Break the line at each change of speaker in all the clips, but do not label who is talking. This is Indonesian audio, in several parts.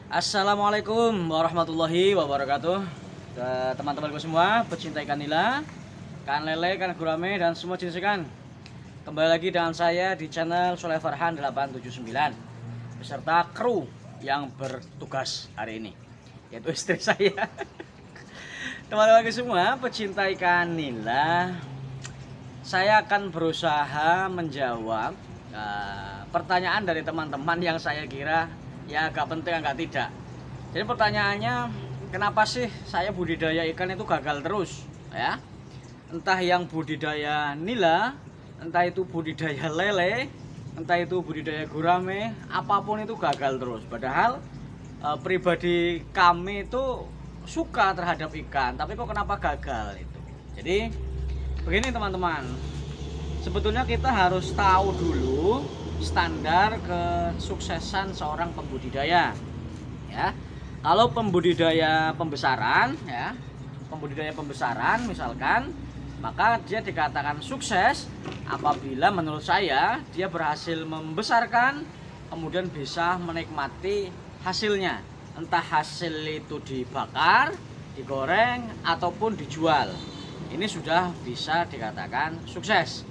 Assalamualaikum warahmatullahi wabarakatuh. Teman-temanku semua, pecinta ikan nila, ikan lele, ikan gurame, dan semua jenis ikan. Kembali lagi dengan saya di channel Soleh Farhan 879 beserta kru yang bertugas hari ini, yaitu istri saya. Teman-temanku semua, pecinta ikan nila, saya akan berusaha menjawab pertanyaan dari teman-teman yang saya kira ya agak penting agak tidak. Jadi pertanyaannya, kenapa sih saya budidaya ikan itu gagal terus ya? Entah yang budidaya nila, entah itu budidaya lele, entah itu budidaya gurame, apapun itu gagal terus. Padahal pribadi kami itu suka terhadap ikan, tapi kok kenapa gagal itu? Jadi begini teman-teman, sebetulnya kita harus tahu dulu standar kesuksesan seorang pembudidaya ya. Kalau pembudidaya pembesaran ya, pembudidaya pembesaran misalkan, maka dia dikatakan sukses apabila menurut saya dia berhasil membesarkan, kemudian bisa menikmati hasilnya, entah hasil itu dibakar, digoreng, ataupun dijual. Ini sudah bisa dikatakan sukses.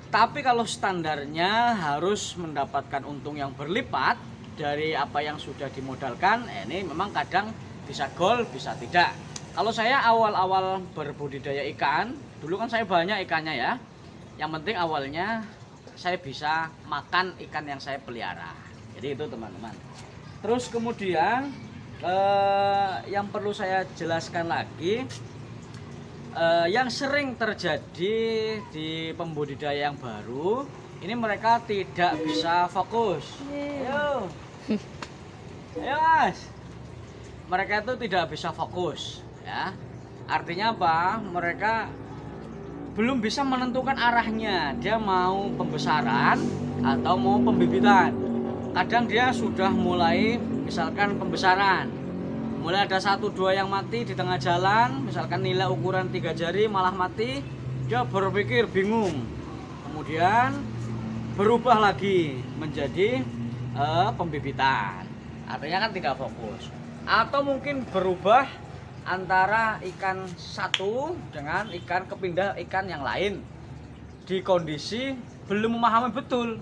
Tapi kalau standarnya harus mendapatkan untung yang berlipat dari apa yang sudah dimodalkan, ini memang kadang bisa gol, bisa tidak. Kalau saya awal-awal berbudidaya ikan, dulu kan saya banyak ikannya ya. Yang penting awalnya saya bisa makan ikan yang saya pelihara. Jadi itu teman-teman. Terus kemudian yang perlu saya jelaskan lagi, yang sering terjadi di pembudidaya yang baru ini, mereka tidak bisa fokus. Ayo, ayo mas, mereka itu tidak bisa fokus ya. Artinya apa? Mereka belum bisa menentukan arahnya, dia mau pembesaran atau mau pembibitan. Kadang dia sudah mulai misalkan pembesaran, mulai ada 1-2 yang mati di tengah jalan, misalkan nila ukuran 3 jari malah mati, dia berpikir bingung, kemudian berubah lagi menjadi pembibitan, artinya kan tidak fokus. Atau mungkin berubah antara ikan satu dengan ikan kepindah ikan yang lain di kondisi belum memahami betul.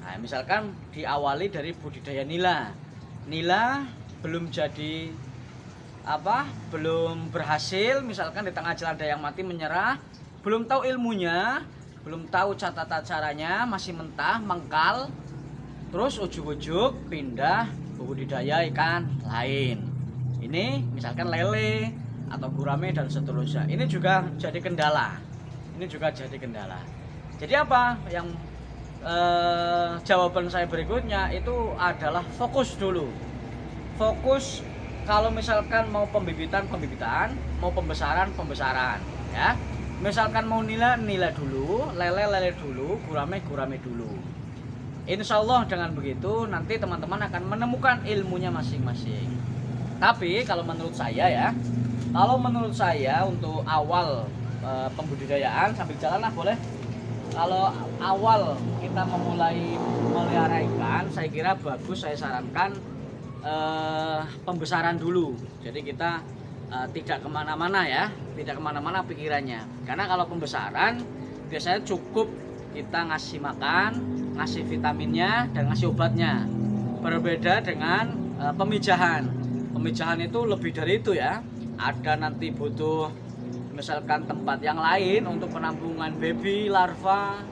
Nah, misalkan diawali dari budidaya nila, nila belum jadi belum berhasil, misalkan di tengah jalan ada yang mati menyerah, belum tahu ilmunya, belum tahu tata caranya, masih mentah, mengkal, terus ujuk-ujuk pindah budidaya ikan lain. Ini misalkan lele atau gurame dan seterusnya. Ini juga jadi kendala. Ini juga jadi kendala. Jadi apa yang jawaban saya berikutnya itu adalah fokus dulu. Fokus. Kalau misalkan mau pembibitan, mau pembesaran ya. Misalkan mau nila dulu, lele dulu, gurame dulu. Insya Allah dengan begitu nanti teman-teman akan menemukan ilmunya masing-masing. Tapi kalau menurut saya ya, untuk awal pembudidayaan sambil jalan lah boleh. Kalau awal kita memulai melihara ikan, saya kira bagus, saya sarankan pembesaran dulu. Jadi kita tidak kemana-mana ya, tidak kemana-mana pikirannya. Karena kalau pembesaran biasanya cukup kita ngasih makan, ngasih vitaminnya, dan ngasih obatnya. Berbeda dengan pemijahan. Pemijahan itu lebih dari itu ya. Ada nanti butuh misalkan tempat yang lain untuk penampungan baby, larva,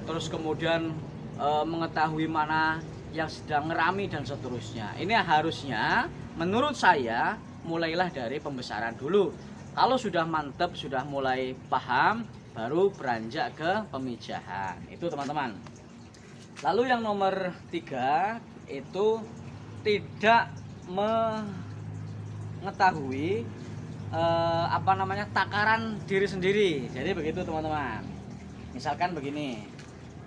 terus kemudian mengetahui mana yang sedang ngerami dan seterusnya. Ini harusnya menurut saya mulailah dari pembesaran dulu. Kalau sudah mantap, sudah mulai paham, baru beranjak ke pemijahan. Itu teman-teman. Lalu yang nomor 3 itu tidak mengetahui takaran diri sendiri. Jadi begitu teman-teman. Misalkan begini.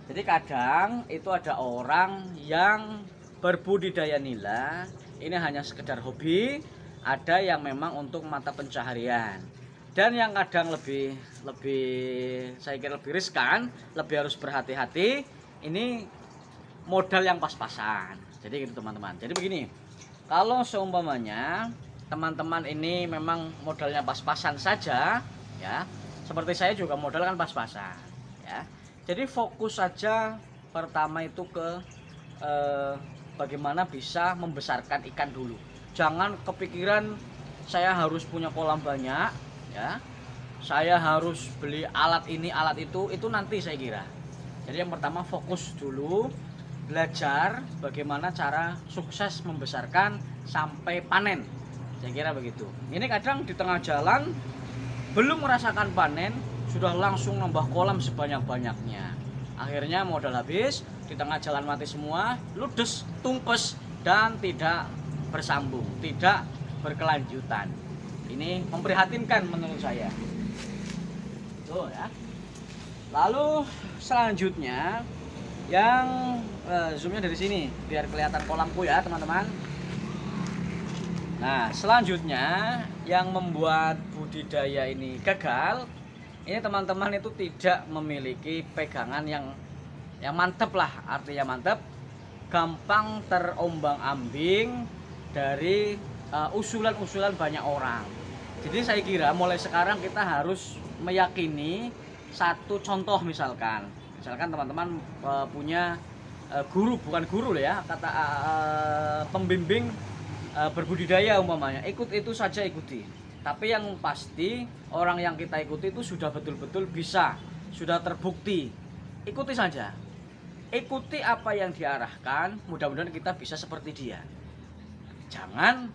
Jadi kadang itu ada orang yang berbudidaya nila ini hanya sekedar hobi, ada yang memang untuk mata pencaharian, dan yang kadang lebih saya kira lebih riskan, lebih harus berhati-hati. Ini modal yang pas-pasan. Jadi gitu teman-teman. Jadi begini, kalau seumpamanya teman-teman ini memang modalnya pas-pasan saja ya, seperti saya juga modal kan pas-pasan ya. Jadi fokus saja pertama itu ke bagaimana bisa membesarkan ikan dulu. Jangan kepikiran saya harus punya kolam banyak ya, saya harus beli alat ini alat itu nanti saya kira. Jadi yang pertama fokus dulu, belajar bagaimana cara sukses membesarkan sampai panen. Saya kira begitu. Ini kadang di tengah jalan belum merasakan panen sudah langsung nambah kolam sebanyak-banyaknya. Akhirnya modal habis, di tengah jalan mati semua, ludes, tumpes dan tidak bersambung, tidak berkelanjutan. Ini memprihatinkan menurut saya. Tuh ya. Lalu selanjutnya yang zoomnya dari sini biar kelihatan kolamku ya teman-teman. Nah selanjutnya yang membuat budidaya ini gagal, ini teman-teman itu tidak memiliki pegangan yang mantep lah, artinya mantep, gampang terombang-ambing dari usulan-usulan banyak orang. Jadi saya kira mulai sekarang kita harus meyakini satu contoh, misalkan teman-teman punya guru, bukan guru ya, kata pembimbing berbudidaya umpamanya, ikut itu saja ikuti. Tapi yang pasti orang yang kita ikuti itu sudah betul-betul bisa, sudah terbukti. Ikuti saja, ikuti apa yang diarahkan, mudah-mudahan kita bisa seperti dia. Jangan,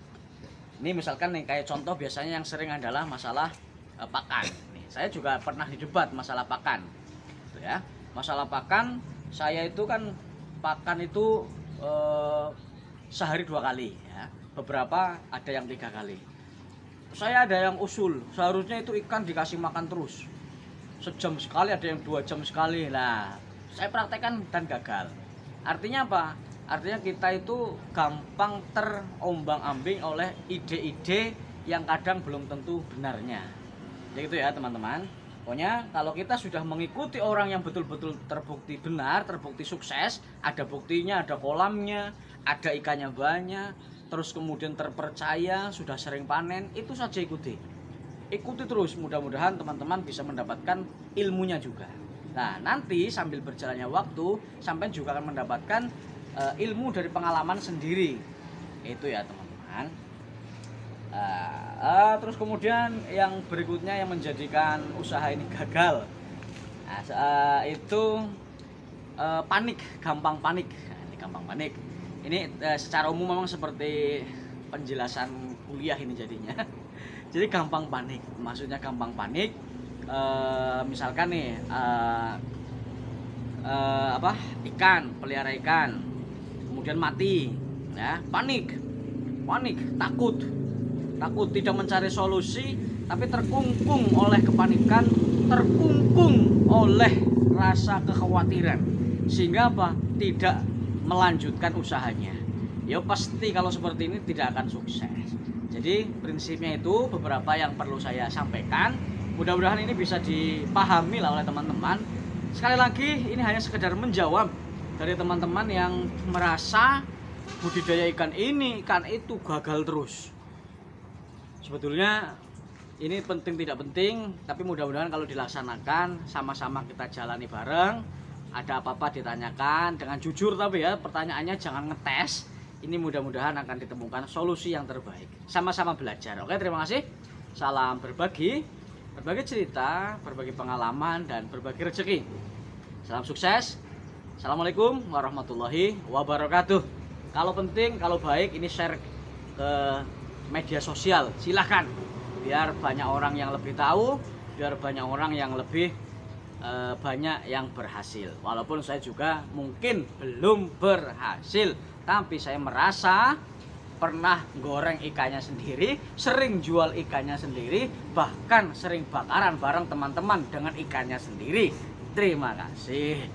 ini misalkan nih kayak contoh biasanya yang sering adalah masalah pakan. Nih, saya juga pernah didebat masalah pakan, gitu ya. Masalah pakan, saya itu kan pakan itu sehari 2 kali ya. Beberapa ada yang 3 kali. Saya ada yang usul seharusnya itu ikan dikasih makan terus, sejam sekali, ada yang 2 jam sekali. Nah saya praktekkan dan gagal. Artinya apa? Artinya kita itu gampang terombang-ambing oleh ide-ide yang kadang belum tentu benarnya. Jadi itu ya teman-teman. Pokoknya kalau kita sudah mengikuti orang yang betul-betul terbukti benar, terbukti sukses, ada buktinya, ada kolamnya, ada ikannya banyak, terus kemudian terpercaya, sudah sering panen, itu saja ikuti. Ikuti terus, mudah-mudahan teman-teman bisa mendapatkan ilmunya juga. Nah, nanti sambil berjalannya waktu, sampai juga akan mendapatkan ilmu dari pengalaman sendiri. Itu ya teman-teman. Terus kemudian yang berikutnya yang menjadikan usaha ini gagal, itu panik, gampang panik. Nah, ini gampang panik. Ini secara umum memang seperti penjelasan kuliah ini jadinya. Jadi gampang panik, maksudnya gampang panik. Misalkan nih ikan, pelihara ikan, kemudian mati, ya panik, takut, tidak mencari solusi, tapi terkungkung oleh kepanikan, terkungkung oleh rasa kekhawatiran, sehingga apa? Tidak melanjutkan usahanya. Ya pasti kalau seperti ini tidak akan sukses. Jadi prinsipnya itu beberapa yang perlu saya sampaikan. Mudah-mudahan ini bisa dipahami lah oleh teman-teman. Sekali lagi ini hanya sekedar menjawab dari teman-teman yang merasa budidaya ikan ini, ikan itu gagal terus. Sebetulnya ini penting tidak penting, tapi mudah-mudahan kalau dilaksanakan sama-sama kita jalani bareng. Ada apa-apa ditanyakan dengan jujur, tapi ya pertanyaannya jangan ngetes. Ini mudah-mudahan akan ditemukan solusi yang terbaik. Sama-sama belajar. Oke, terima kasih. Salam berbagi cerita, berbagi pengalaman, dan berbagi rezeki. Salam sukses. Assalamualaikum warahmatullahi wabarakatuh. Kalau penting, kalau baik, ini share ke media sosial. Silahkan, biar banyak orang yang lebih tahu, biar banyak orang yang lebih banyak yang berhasil. Walaupun saya juga mungkin belum berhasil, tapi saya merasa pernah goreng ikannya sendiri, sering jual ikannya sendiri, bahkan sering bakaran bareng teman-teman dengan ikannya sendiri. Terima kasih.